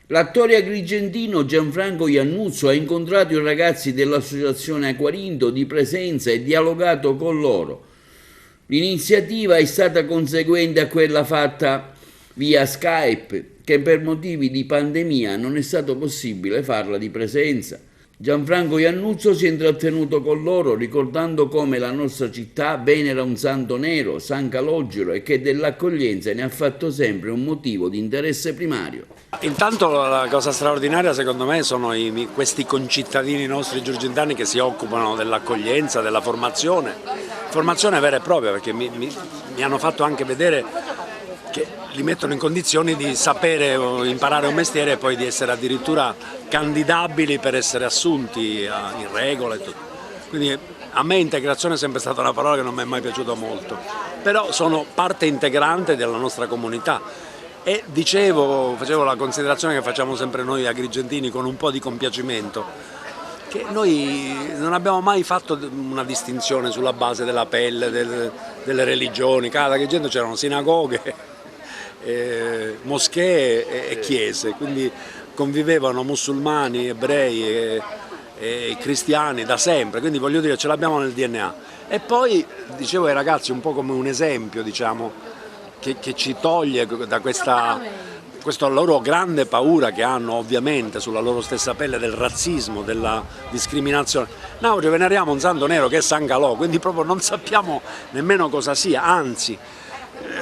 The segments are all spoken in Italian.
L'attore agrigentino Gianfranco Iannuzzo ha incontrato i ragazzi dell'associazione Aquarinto di Presenza e dialogato con loro. L'iniziativa è stata conseguente a quella fatta via Skype, che per motivi di pandemia non è stato possibile farla di presenza. Gianfranco Iannuzzo si è intrattenuto con loro ricordando come la nostra città venera un santo nero, San Calogero, e che dell'accoglienza ne ha fatto sempre un motivo di interesse primario. Intanto la cosa straordinaria secondo me sono questi concittadini nostri giurgentani che si occupano dell'accoglienza, della formazione vera e propria, perché mi hanno fatto anche vedere che li mettono in condizioni di sapere o imparare un mestiere e poi di essere addirittura candidabili per essere assunti in regola e tutto. Quindi a me integrazione è sempre stata una parola che non mi è mai piaciuta molto, però sono parte integrante della nostra comunità e facevo la considerazione che facciamo sempre noi agrigentini con un po' di compiacimento, che noi non abbiamo mai fatto una distinzione sulla base della pelle, delle religioni. Ad Agrigento c'erano sinagoghe, moschee e chiese, quindi convivevano musulmani, ebrei e cristiani da sempre, quindi voglio dire ce l'abbiamo nel DNA. E poi dicevo ai ragazzi un po' come un esempio, diciamo, che ci toglie da questa loro grande paura che hanno ovviamente sulla loro stessa pelle del razzismo, della discriminazione. Noi veneriamo un santo nero che è San Calò, quindi proprio non sappiamo nemmeno cosa sia, anzi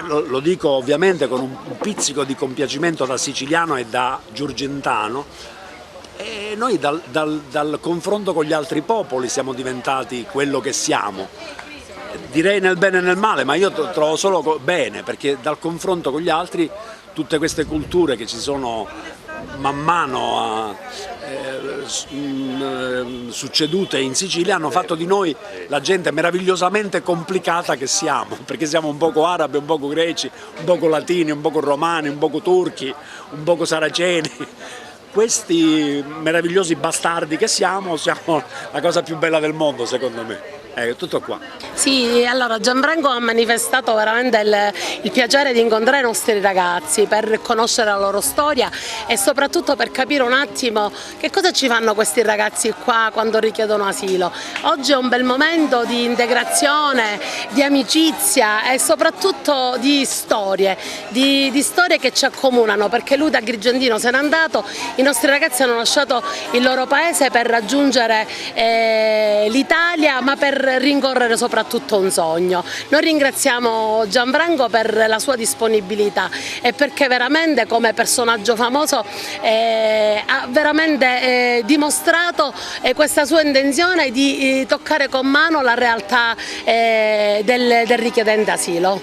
lo dico ovviamente con un pizzico di compiacimento da siciliano e da giurgentano, e noi dal confronto con gli altri popoli siamo diventati quello che siamo. Direi nel bene e nel male, ma io trovo solo bene, perché dal confronto con gli altri tutte queste culture che ci sono man mano succedute in Sicilia hanno fatto di noi la gente meravigliosamente complicata che siamo, perché siamo un poco arabi, un poco greci, un poco latini, un poco romani, un poco turchi, un poco saraceni. Questi meravigliosi bastardi che siamo la cosa più bella del mondo secondo me. Tutto qua. Sì, allora Gianfranco ha manifestato veramente il piacere di incontrare i nostri ragazzi per conoscere la loro storia e soprattutto per capire un attimo che cosa ci fanno questi ragazzi qua quando richiedono asilo. Oggi è un bel momento di integrazione, di amicizia e soprattutto di storie, di storie che ci accomunano, perché lui da Agrigentino se n'è andato, i nostri ragazzi hanno lasciato il loro paese per raggiungere l'Italia, ma per rincorrere soprattutto un sogno. Noi ringraziamo Gianfranco per la sua disponibilità e perché veramente come personaggio famoso ha veramente dimostrato questa sua intenzione di toccare con mano la realtà del richiedente asilo.